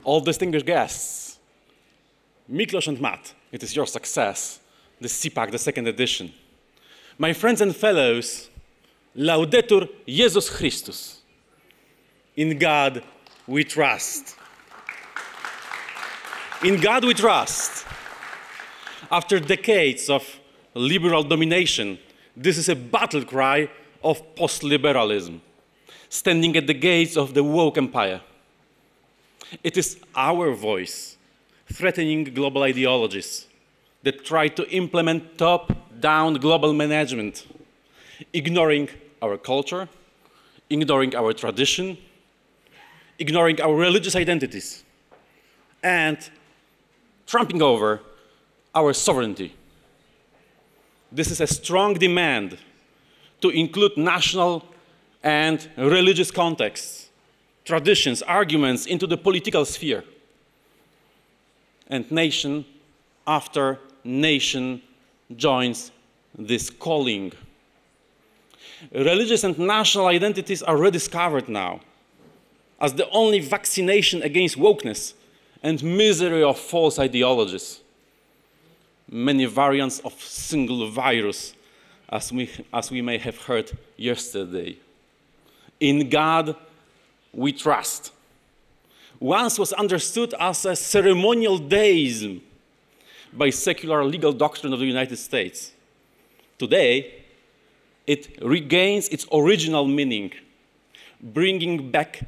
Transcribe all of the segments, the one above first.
all distinguished guests, Miklos and Matt, it is your success, the CPAC, the second edition. My friends and fellows, Laudetur Jesus Christus. In God we trust. In God we trust. After decades of liberal domination, this is a battle cry of post-liberalism, standing at the gates of the woke empire. It is our voice threatening global ideologies that try to implement top-down global management, ignoring our culture, ignoring our tradition, ignoring our religious identities, and trampling over our sovereignty. This is a strong demand to include national and religious contexts, traditions, arguments into the political sphere. And nation after nation joins this calling. Religious and national identities are rediscovered now as the only vaccination against wokeness and misery of false ideologies. Many variants of single virus, as we may have heard yesterday. In God we trust. Once was understood as a ceremonial deism by secular legal doctrine of the United States. Today, it regains its original meaning, bringing back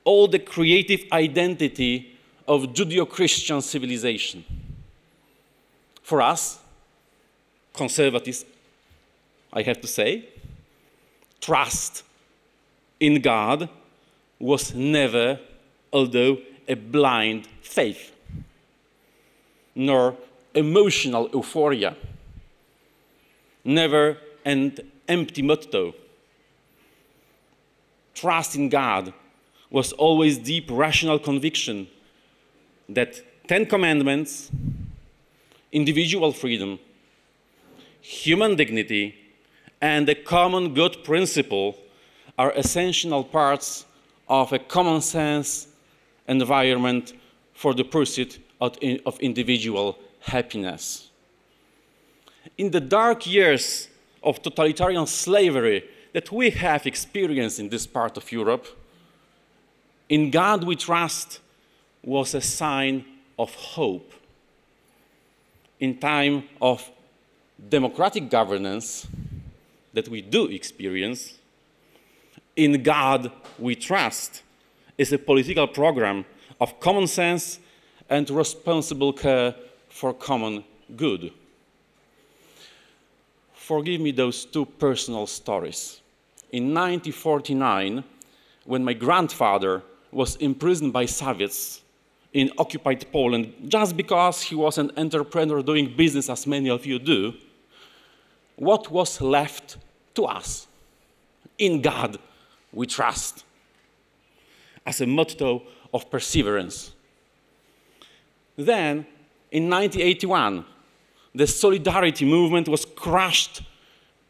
all the creative identity of Judeo-Christian civilization. For us, conservatives, I have to say, trust in God was never, although, a blind faith, nor emotional euphoria, never an empty motto. Trust in God was always deep rational conviction that 10 commandments, individual freedom, human dignity, and a common good principle are essential parts of a common sense environment for the pursuit of individual happiness. In the dark years of totalitarian slavery that we have experienced in this part of Europe, in God we trust was a sign of hope. In time of democratic governance that we do experience, in God we trust is a political program of common sense and responsible care for common good. Forgive me those two personal stories. In 1949, when my grandfather was imprisoned by Soviets in occupied Poland just because he was an entrepreneur doing business as many of you do, what was left to us? In God we trust, as a motto of perseverance. Then, in 1981, the Solidarity movement was crushed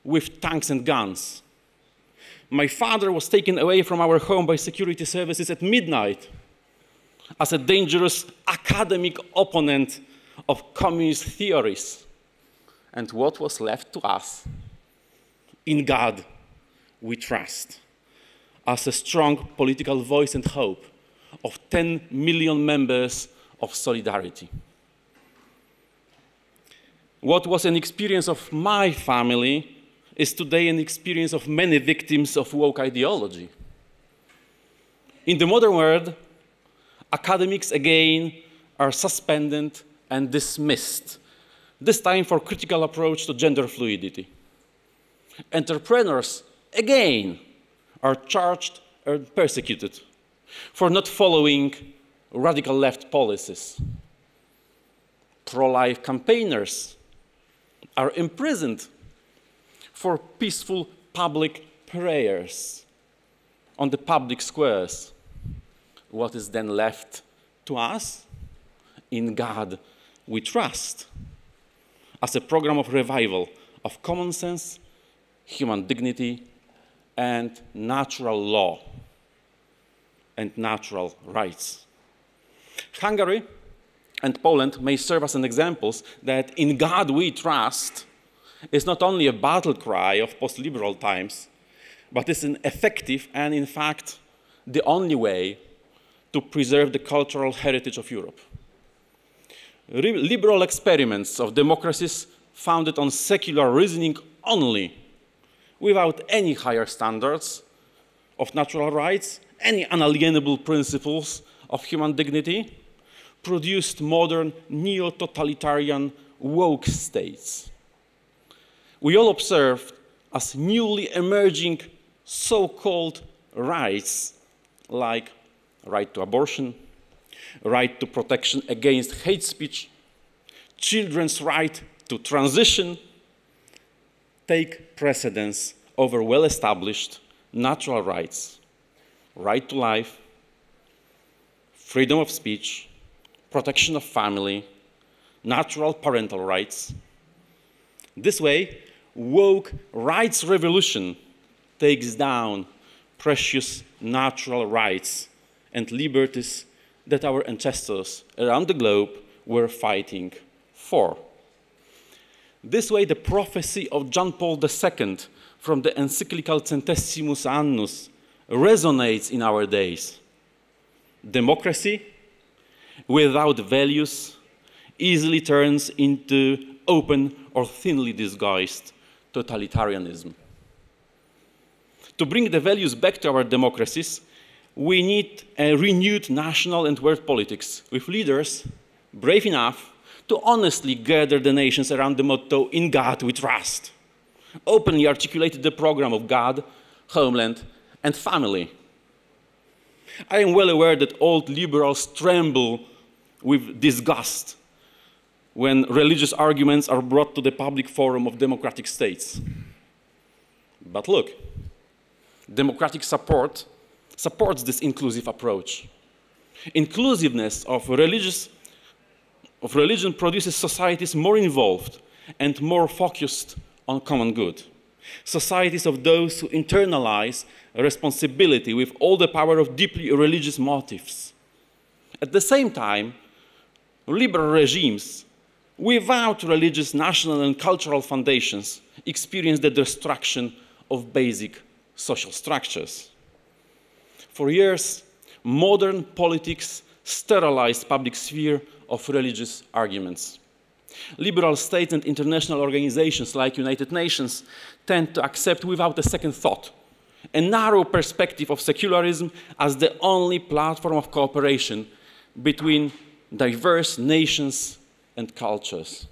with tanks and guns. My father was taken away from our home by security services at midnight as a dangerous academic opponent of communist theories. And what was left to us? In God we trust, as a strong political voice and hope of 10 million members of Solidarity. What was an experience of my family is today an experience of many victims of woke ideology. In the modern world, academics again are suspended and dismissed, this time for critical approach to gender fluidity. Entrepreneurs again are charged and persecuted for not following radical left policies. Pro-life campaigners are imprisoned for peaceful public prayers on the public squares. What is then left to us? In God we trust, as a program of revival of common sense, human dignity, and natural law and natural rights. Hungary and Poland may serve as an examples that in God we trust is not only a battle cry of post-liberal times, but is an effective and, in fact, the only way to preserve the cultural heritage of Europe. Liberal experiments of democracies founded on secular reasoning only, without any higher standards of natural rights, any unalienable principles of human dignity, produced modern neo-totalitarian woke states. We all observed as newly emerging so-called rights like right to abortion, right to protection against hate speech, children's right to transition, take precedence over well-established natural rights, right to life, freedom of speech, protection of family, natural parental rights. This way, woke rights revolution takes down precious natural rights and liberties that our ancestors around the globe were fighting for. This way, the prophecy of John Paul II from the encyclical Centesimus Annus resonates in our days. Democracy without values easily turns into open or thinly disguised totalitarianism. To bring the values back to our democracies, we need a renewed national and world politics with leaders brave enough to honestly gather the nations around the motto, "In God we trust," openly articulated the program of God, homeland, and family. I am well aware that old liberals tremble with disgust when religious arguments are brought to the public forum of democratic states. But look, democratic support supports this inclusive approach. Inclusiveness of religion produces societies more involved and more focused on common good. Societies of those who internalize responsibility with all the power of deeply religious motives. At the same time, liberal regimes without religious, national, and cultural foundations experience the destruction of basic social structures. For years, modern politics sterilized public sphere of religious arguments. Liberal states and international organizations like United Nations tend to accept without a second thought a narrow perspective of secularism as the only platform of cooperation between diverse nations and cultures.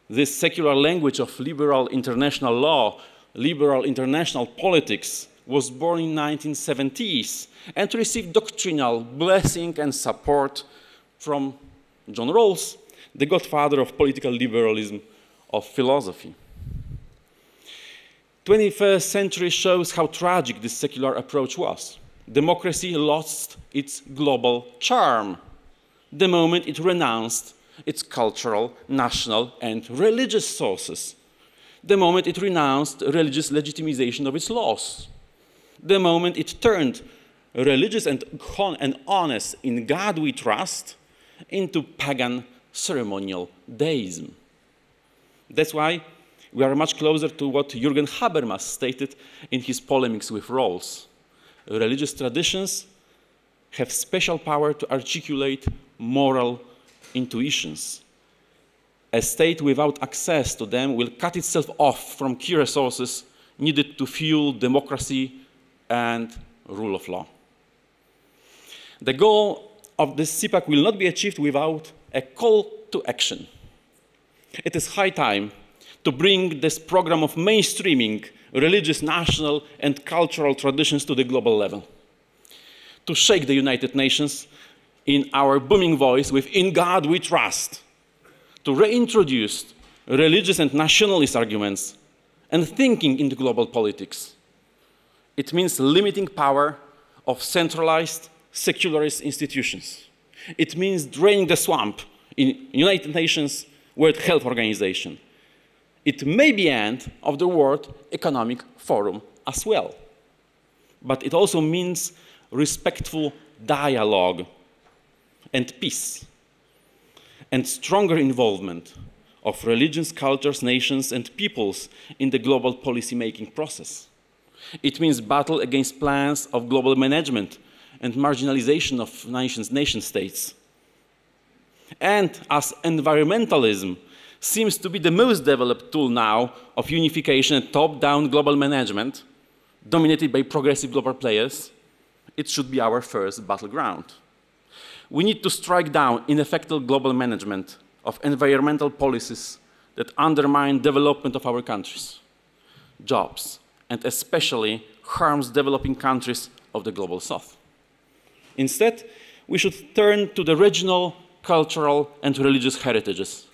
This secular language of liberal international law, liberal international politics, was born in the 1970s and received doctrinal blessing and support from John Rawls, the godfather of political liberalism of philosophy. 21st century shows how tragic this secular approach was. Democracy lost its global charm the moment it renounced its cultural, national, and religious sources, the moment it renounced religious legitimization of its laws, the moment it turned religious and honest "in God we trust" into pagan ceremonial deism. That's why we are much closer to what Jürgen Habermas stated in his polemics with Rawls. Religious traditions have special power to articulate moral intuitions. A state without access to them will cut itself off from key resources needed to fuel democracy and rule of law. The goal of this CPAC will not be achieved without a call to action. It is high time to bring this program of mainstreaming religious, national, and cultural traditions to the global level, to shake the United Nations in our booming voice with "In God we trust," to reintroduce religious and nationalist arguments and thinking into global politics. It means limiting power of centralized secularist institutions. It means draining the swamp in United Nations World Health Organization. It may be the end of the World Economic Forum as well. But it also means respectful dialogue and peace, and stronger involvement of religions, cultures, nations, and peoples in the global policy-making process. It means battle against plans of global management and marginalization of nation-states. And as environmentalism seems to be the most developed tool now of unification and top-down global management, dominated by progressive global players, it should be our first battleground. We need to strike down ineffective global management of environmental policies that undermine development of our countries, jobs, and especially harms developing countries of the global south. Instead, we should turn to the regional, cultural, and religious heritages,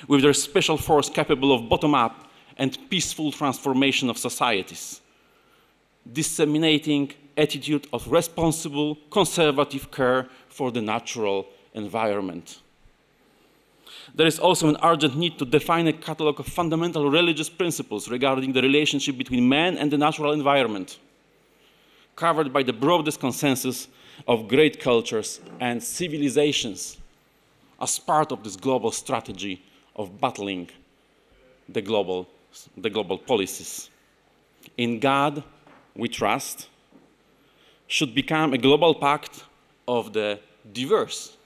with their special force capable of bottom-up and peaceful transformation of societies, disseminating attitude of responsible, conservative care for the natural environment. There is also an urgent need to define a catalog of fundamental religious principles regarding the relationship between man and the natural environment, covered by the broadest consensus of great cultures and civilizations as part of this global strategy of battling the global policies. In God we trust should become a global pact of the diverse,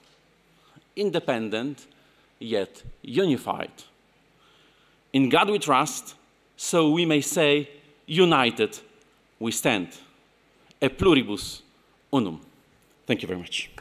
independent, yet unified. In God we trust, so we may say, united we stand. E pluribus unum. Thank you very much.